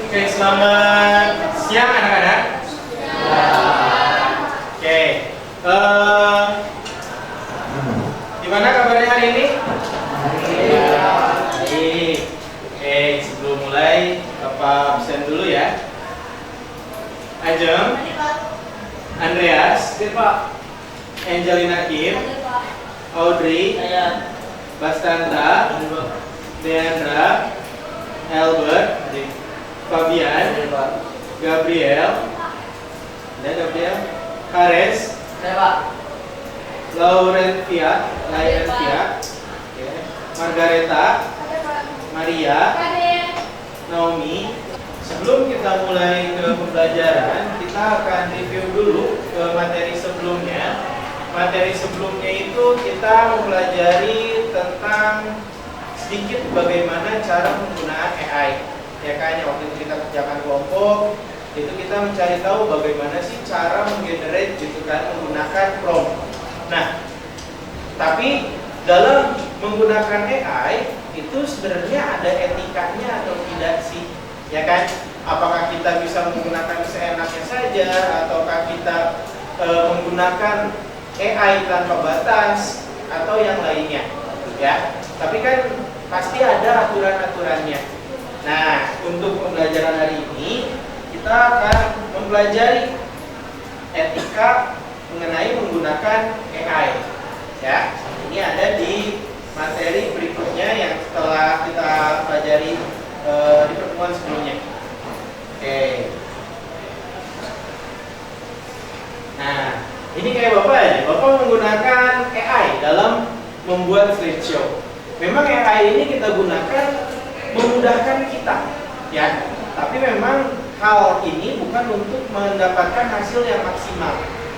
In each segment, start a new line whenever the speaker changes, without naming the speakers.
Oke, selamat siang anak-anak. Oke, gimana kabarnya hari ini? Baik. Oke, sebelum mulai, Bapak absen dulu ya. Ajeng, Andreas, Angelina Kim, Audrey, Bastanta, Deandra, Albert, Fabian, Gabriel, Hares, Laurentia, Margareta, Maria, Naomi. Sebelum kita mulai ke pembelajaran, kita akan review dulu ke materi sebelumnya. Materi sebelumnya itu kita mempelajari tentang sedikit bagaimana cara penggunaan AI. Ya kan, waktu itu kita kerjakan kelompok, itu kita mencari tahu bagaimana sih cara menggenerate gitu kan, menggunakan prompt. Nah, tapi dalam menggunakan AI itu sebenarnya ada etikanya atau tidak sih? Ya kan, apakah kita bisa menggunakan seenaknya saja, ataukah kita menggunakan AI tanpa batas atau yang lainnya, ya. Tapi kan pasti ada aturan-aturannya. Nah, untuk pembelajaran hari ini kita akan mempelajari etika mengenai menggunakan AI. Ya, ini ada di materi berikutnya yang setelah kita pelajari di pertemuan sebelumnya. Oke. Nah, ini kayak Bapak aja. Bapak menggunakan AI dalam membuat slideshow. Memang AI ini kita gunakan memudahkan kita, ya. Tapi memang hal ini bukan untuk mendapatkan hasil yang maksimal.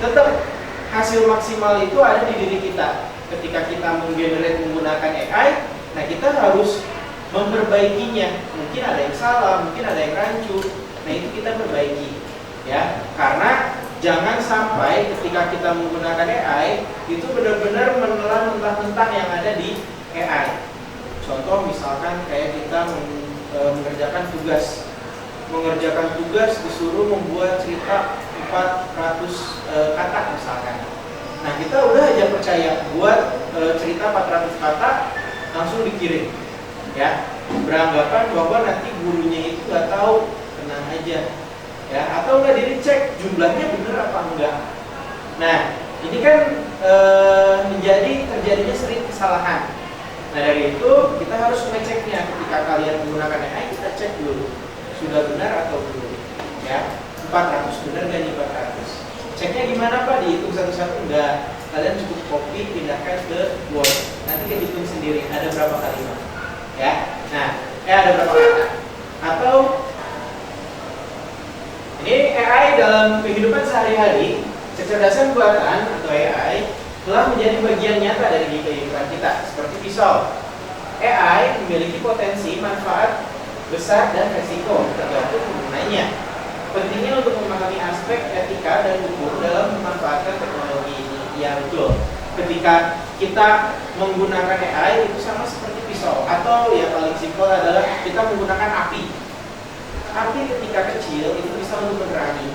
Tetap hasil maksimal itu ada di diri kita. Ketika kita menggenerate menggunakan AI, nah kita harus memperbaikinya. Mungkin ada yang salah, mungkin ada yang rancu. Nah, itu kita perbaiki, ya. Karena jangan sampai ketika kita menggunakan AI itu benar-benar menelan mentah-mentah yang ada di AI. Contoh misalkan kayak kita mengerjakan tugas disuruh membuat cerita 400 kata misalkan. Nah, kita udah aja percaya buat cerita 400 kata langsung dikirim, ya. Beranggapan bahwa nanti gurunya itu nggak tahu, tenang aja, ya. Atau nggak dicek jumlahnya bener apa enggak. Nah, ini kan terjadinya sering kesalahan. Nah, dari itu kita harus mengeceknya. Ketika kalian menggunakan AI, kita cek dulu sudah benar atau belum, ya. 400 benar nggak nih 400? Ceknya gimana Pak? Dihitung satu-satu? Enggak. Kalian cukup copy, pindahkan ke Word. Nanti dihitung sendiri ada berapa kalimat, ya. Nah, ada berapa kata. Atau ini AI dalam kehidupan sehari-hari, kecerdasan buatan atau AI telah menjadi bagian nyata dari kehidupan kita. Seperti pisau, AI memiliki potensi, manfaat besar dan resiko tergantung penggunanya. Pentingnya untuk memahami aspek etika dan hukum dalam memanfaatkan teknologi ini. Ya betul. Ketika kita menggunakan AI itu sama seperti pisau, atau yang paling simpel adalah kita menggunakan api. Api ketika kecil itu bisa untuk menerangi.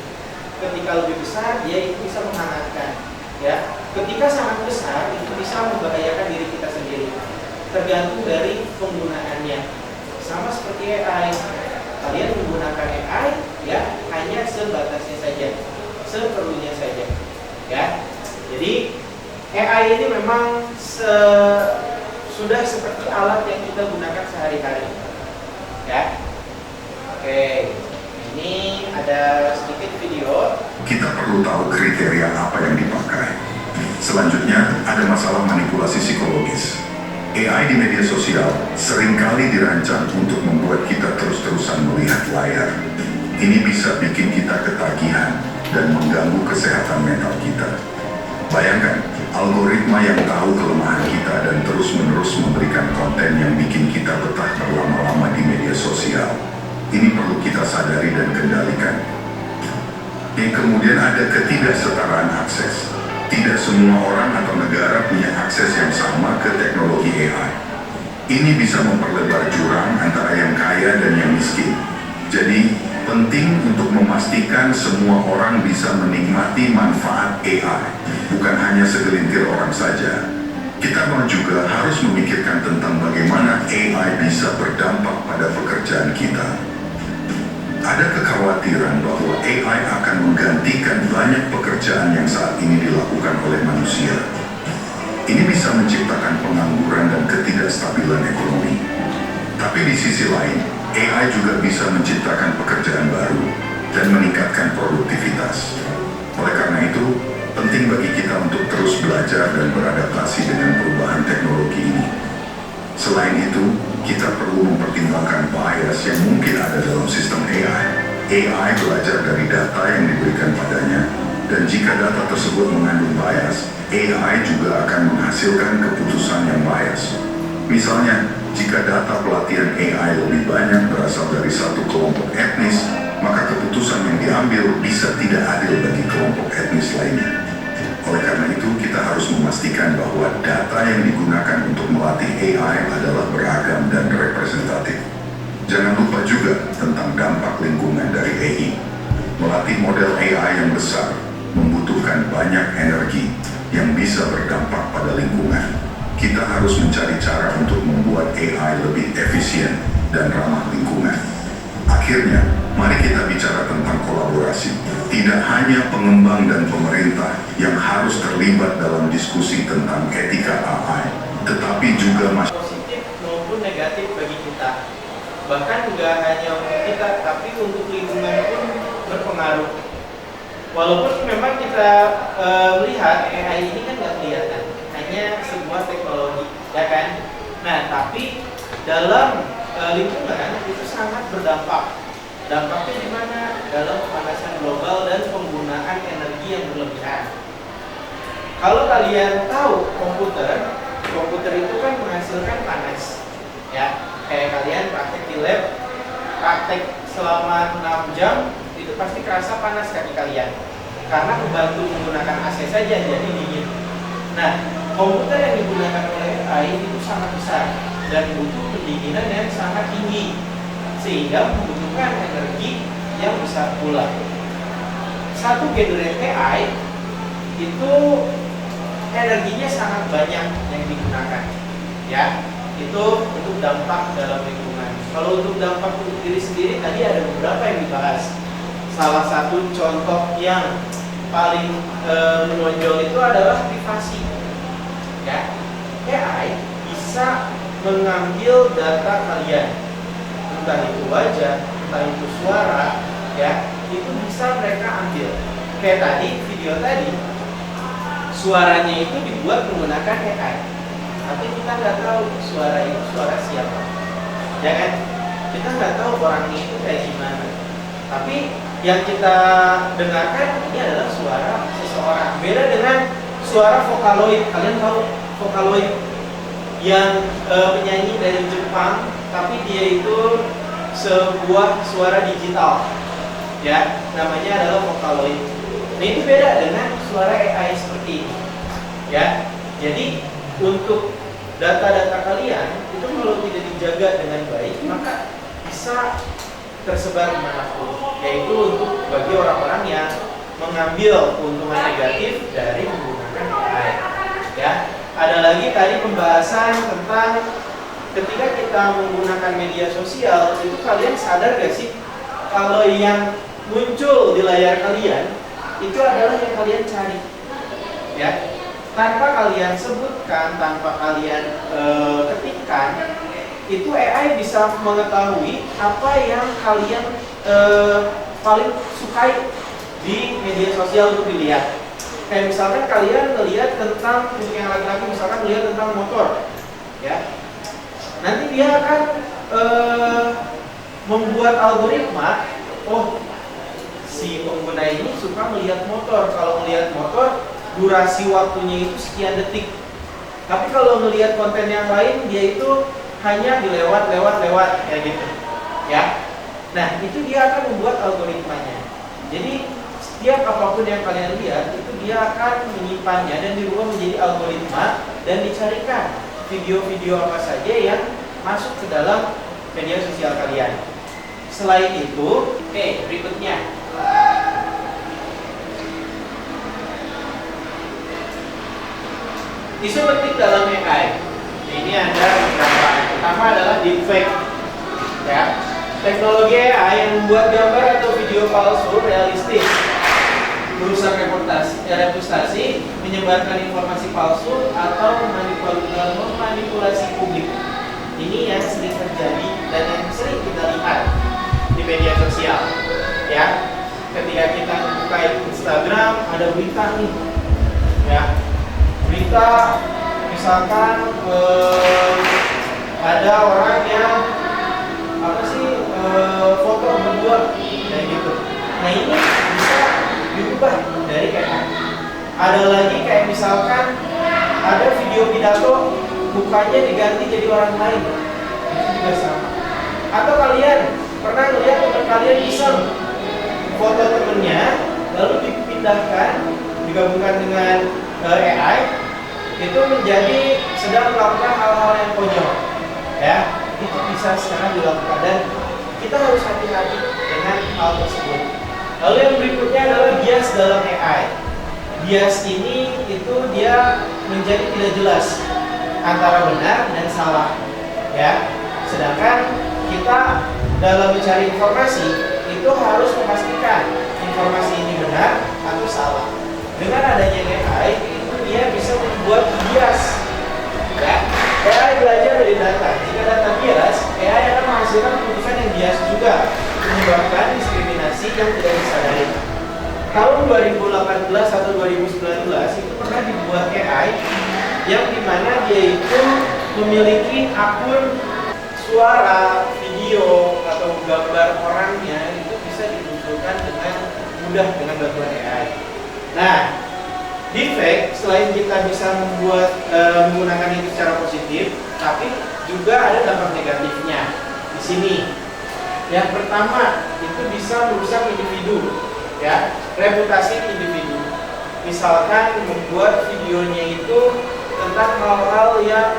Ketika lebih besar dia itu bisa menghangatkan. Ya, ketika sangat besar itu bisa membahayakan diri kita sendiri. Tergantung dari penggunaannya. Sama seperti AI. Kalian menggunakan AI, ya, hanya sebatasnya saja, seperlunya saja, ya. Jadi AI ini memang sudah seperti alat yang kita gunakan sehari-hari, ya. Oke, ini ada sedikit video.
Kita perlu tahu kriteria apa yang dipakai. Selanjutnya, ada masalah manipulasi psikologis. AI di media sosial seringkali dirancang untuk membuat kita terus-terusan melihat layar. Ini bisa bikin kita ketagihan dan mengganggu kesehatan mental kita. Bayangkan, algoritma yang tahu kelemahan kita dan terus-menerus memberikan konten yang bikin kita betah berlama-lama di media sosial. Ini perlu kita sadari dan kendalikan. Kemudian ada ketidaksetaraan akses. Tidak semua orang atau negara punya akses yang sama ke teknologi AI. Ini bisa memperlebar jurang antara yang kaya dan yang miskin. Jadi, penting untuk memastikan semua orang bisa menikmati manfaat AI, bukan hanya segelintir orang saja. Kita juga harus memikirkan tentang bagaimana AI bisa berdampak pada pekerjaan kita. Ada kekhawatiran bahwa AI akan menggantikan banyak pekerjaan yang saat ini dilakukan oleh manusia. Ini bisa menciptakan pengangguran dan ketidakstabilan ekonomi. Tapi di sisi lain, AI juga bisa menciptakan pekerjaan baru dan meningkatkan produktivitas. Oleh karena itu, penting bagi kita untuk terus belajar dan beradaptasi dengan perubahan teknologi ini. Selain itu, kita perlu mempertimbangkan bias yang mungkin ada dalam sistem AI. AI belajar dari data yang diberikan padanya, dan jika data tersebut mengandung bias, AI juga akan menghasilkan keputusan yang bias. Misalnya, jika data pelatihan AI lebih banyak berasal dari satu kelompok etnis, maka keputusan yang diambil bisa tidak adil bagi kelompok etnis lainnya. Oleh karena itu, kita harus memastikan bahwa data yang digunakan untuk melatih AI adalah beragam dan representatif. Jangan lupa juga tentang dampak lingkungan dari AI. Melatih model AI yang besar membutuhkan banyak energi yang bisa berdampak pada lingkungan. Kita harus mencari cara untuk membuat AI lebih efisien dan ramah lingkungan. Akhirnya, mari kita bicara tentang kolaborasi. Tidak hanya pengembang dan pemerintah yang harus terlibat dalam diskusi tentang etika AI, tetapi juga
positif maupun negatif bagi kita. Bahkan nggak hanya untuk kita, tapi untuk lingkungan pun berpengaruh. Walaupun memang kita melihat AI ini kan nggak kelihatan, hanya sebuah teknologi, ya kan? Nah, tapi dalam lingkungan itu sangat berdampak. Dampaknya di mana? Dalam pemanasan global dan penggunaan energi yang berlebihan. Kalau kalian tahu komputer itu kan menghasilkan panas, ya. Kayak kalian praktek di lab, praktek selama 6 jam, itu pasti kerasa panas kaki kalian. Karena membantu menggunakan AC saja jadi dingin. Nah, komputer yang digunakan oleh AI itu sangat besar dan butuh pendinginan yang sangat tinggi, sehingga membutuhkan energi yang besar pula. Satu generasi AI itu energinya sangat banyak yang digunakan, ya. Itu untuk dampak dalam lingkungan. Kalau untuk dampak untuk diri sendiri tadi ada beberapa yang dibahas. Salah satu contoh yang paling menonjol itu adalah privasi, ya. AI bisa mengambil data kalian, entah itu wajah, entah itu suara, ya, itu bisa mereka ambil. Kayak tadi, video tadi, suaranya itu dibuat menggunakan AI, tapi kita nggak tahu suara itu suara siapa, ya kan? Kita nggak tahu orangnya itu kayak gimana. Tapi yang kita dengarkan ini adalah suara seseorang. Beda dengan suara Vocaloid. Kalian tahu Vocaloid yang penyanyi dari Jepang, tapi dia itu sebuah suara digital, ya, namanya adalah Vocaloid. Nah, itu beda dengan suara AI seperti ini, ya. Jadi untuk data-data kalian itu kalau tidak dijaga dengan baik, maka bisa tersebar dimanapun, yaitu untuk bagi orang-orang yang mengambil keuntungan negatif dari menggunakan AI, ya. Ada lagi tadi pembahasan tentang ketika kita menggunakan media sosial, itu kalian sadar gak sih kalau yang muncul di layar kalian itu adalah yang kalian cari, ya. Tanpa kalian sebutkan, tanpa kalian ketikkan, itu AI bisa mengetahui apa yang kalian paling sukai di media sosial untuk dilihat. Kayak misalkan kalian melihat tentang, untuk yang laki-laki misalkan melihat tentang motor, ya. Nanti dia akan membuat algoritma, oh si pengguna ini suka melihat motor. Kalau melihat motor, durasi waktunya itu sekian detik. Tapi kalau melihat konten yang lain, dia itu hanya dilewat kayak gitu, ya. Nah, itu dia akan membuat algoritmanya. Jadi setiap apapun yang kalian lihat itu dia akan menyimpannya dan dirubah menjadi algoritma dan dicarikan video-video apa saja yang masuk ke dalam media sosial kalian. Selain itu, berikutnya. Isu penting dalam AI. Ini ada beberapa. Pertama adalah deepfake. Ya. Teknologi AI yang membuat gambar atau video palsu realistis, merusak reputasi, menyebarkan informasi palsu atau memanipulasi publik. Ini yang sering terjadi dan yang sering kita lihat di media sosial. Ya, ketika kita buka Instagram ada berita nih, ya, berita misalkan ada orang yang foto berdua kayak gitu. Nah ini bisa diubah dari AI. Ada lagi kayak misalkan ada video pidato mukanya diganti jadi orang lain, itu juga sama. Atau kalian pernah melihat teman kalian iseng foto temennya lalu dipindahkan, digabungkan dengan AI, itu menjadi sedang melakukan hal-hal yang konyol, ya. Itu bisa sekarang dilakukan dan kita harus hati-hati dengan hal tersebut. Lalu yang berikutnya adalah bias dalam AI. Bias ini itu dia menjadi tidak jelas antara benar dan salah, ya. Sedangkan kita dalam mencari informasi itu harus memastikan informasi ini benar atau salah. Dengan adanya AI itu dia bisa membuat bias, ya. AI belajar dari data. Jika data bias, AI akan menghasilkan keputusan yang bias juga, menyebabkan diskriminasi yang tidak disadari. Tahun 2018 atau 2019 itu pernah dibuat AI yang dimana dia itu memiliki akun suara, video, atau gambar orangnya itu bisa dimunculkan dengan mudah dengan bantuan AI. Nah, deepfake selain kita bisa membuat menggunakan itu secara positif, tapi juga ada dampak negatifnya di sini. Yang pertama itu bisa merusak individu, ya, reputasi individu. Misalkan membuat videonya itu tentang hal-hal yang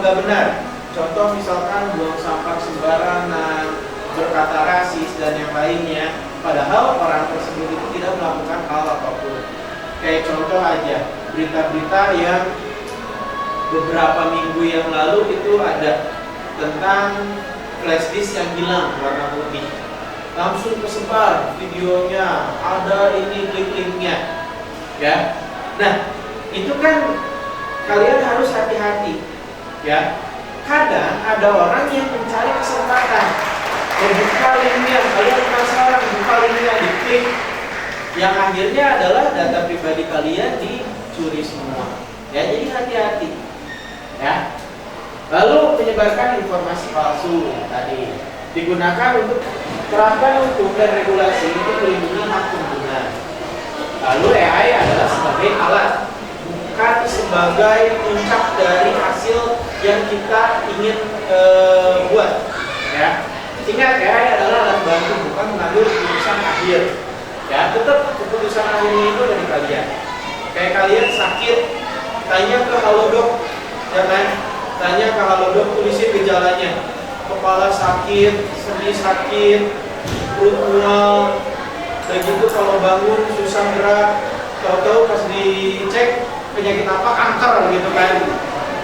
nggak benar. Contoh misalkan buang sampah sembarangan, berkata rasis dan yang lainnya. Padahal orang tersebut itu tidak melakukan hal apapun. Kayak contoh aja, berita-berita yang beberapa minggu yang lalu itu ada tentang flash disk yang hilang warna putih. Langsung kesebar videonya, ada ini link-linknya, ya. Nah, itu kan kalian harus hati-hati, ya. Kadang ada orang yang mencari kesempatan, membuka linknya, kalian penasaran, buka linknya, diklik. Yang akhirnya adalah data pribadi kalian dicuri semua. Ya, jadi hati-hati. Ya. Lalu menyebarkan informasi palsu tadi digunakan untuk terapkan hukum dan regulasi untuk melindungi hak pengguna. Lalu AI adalah sebagai alat, bukan sebagai puncak dari hasil yang kita ingin buat. Ya. Ingat, AI adalah alat bantu, bukan mengambil keputusan akhir. Ya, tetap keputusan akhirnya itu dari kalian. Kayak kalian sakit, tanya ke Halodoc, jangan tanya ke Halodoc, tulisin gejalanya. Kepala sakit, sendi sakit, perut mual, begitu kalau bangun susah gerak, tahu-tahu pas dicek penyakit apa, kanker gitu kan.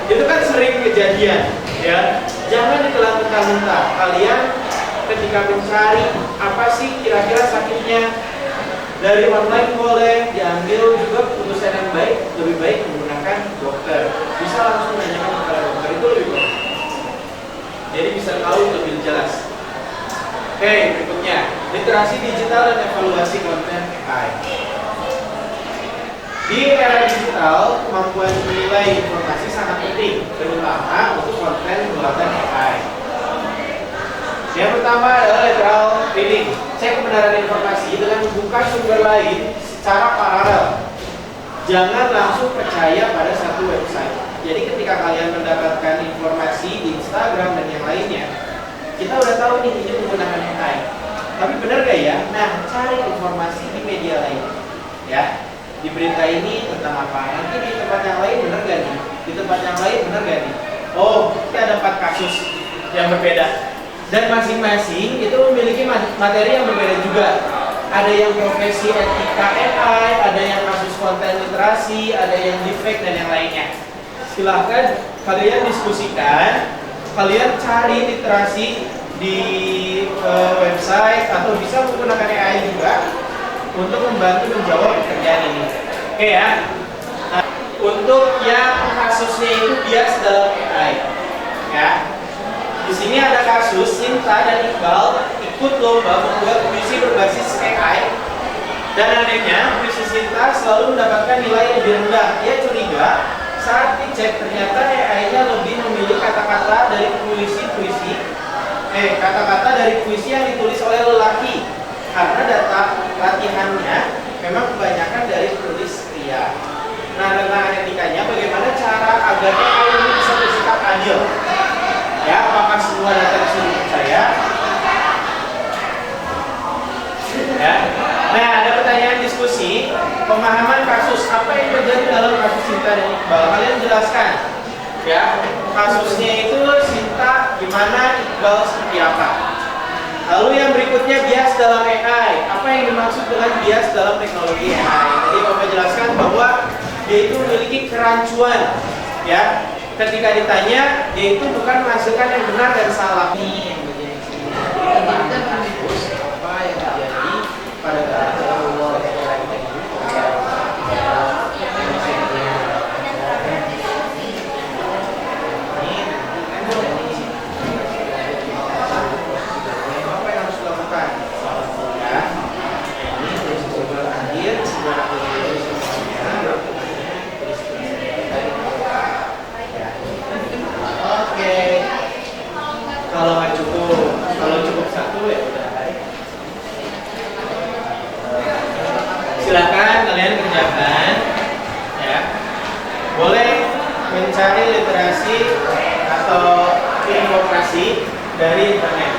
Itu kan sering kejadian, ya. Jangan ditelan mentah-mentah. Kalian ketika mencari apa sih kira-kira sakitnya, dari online boleh diambil juga keputusan yang baik, lebih baik menggunakan dokter. Bisa langsung menanyakan kepada dokter, itu lebih baik. Jadi bisa tahu lebih jelas. Oke, berikutnya literasi digital dan evaluasi konten AI. Di era digital, kemampuan menilai informasi sangat penting, terutama untuk konten buatan AI. Yang pertama adalah lateral reading, cek kebenaran informasi dengan membuka sumber lain secara paralel. Jangan langsung percaya pada satu website. Jadi ketika kalian mendapatkan informasi di Instagram dan yang lainnya, kita udah tahu nih ini menggunakan AI. Tapi benar gak ya? Nah, cari informasi di media lain. Ya, di berita ini tentang apa? Nanti di tempat yang lain benar gak nih? Di tempat yang lain benar gak nih? Oh, kita ada 4 kasus yang berbeda. Dan masing-masing itu memiliki materi yang berbeda juga. Ada yang profesi etika AI, ada yang kasus konten literasi, ada yang defect dan yang lainnya. Silahkan kalian diskusikan, kalian cari literasi di website atau bisa menggunakan AI juga untuk membantu menjawab pekerjaan ini. Oke ya. Nah, untuk yang kasusnya itu bias dalam AI, ya. Di sini ada kasus Sinta dan Iqbal ikut lomba membuat puisi berbasis AI. Dan anehnya, puisi Sinta selalu mendapatkan nilai yang lebih rendah. Dia curiga saat dicek ternyata AI-nya lebih memilih kata-kata dari puisi yang ditulis oleh lelaki. Karena data latihannya memang kebanyakan dari tulis pria. Nah, tentang etikanya, bagaimana cara agar AI ini bisa bersikap adil? Ya, apakah semua data disuruh percaya? Ya. Nah, ada pertanyaan diskusi, pemahaman kasus apa yang terjadi dalam kasus Sinta dan Iqbal. Kalian jelaskan, ya, kasusnya itu Sinta gimana, Iqbal seperti apa. Lalu yang berikutnya bias dalam AI. Apa yang dimaksud dengan bias dalam teknologi AI? Jadi Bapak jelaskan bahwa dia itu memiliki kerancuan, ya. Ketika ditanya, dia itu bukan menghasilkan yang benar dan salah. Ini yang menjadi kasus apa yang terjadi pada dalam kalau cukup satu ya udah. Silakan kalian kerjakan, ya. Boleh mencari literasi atau informasi dari internet.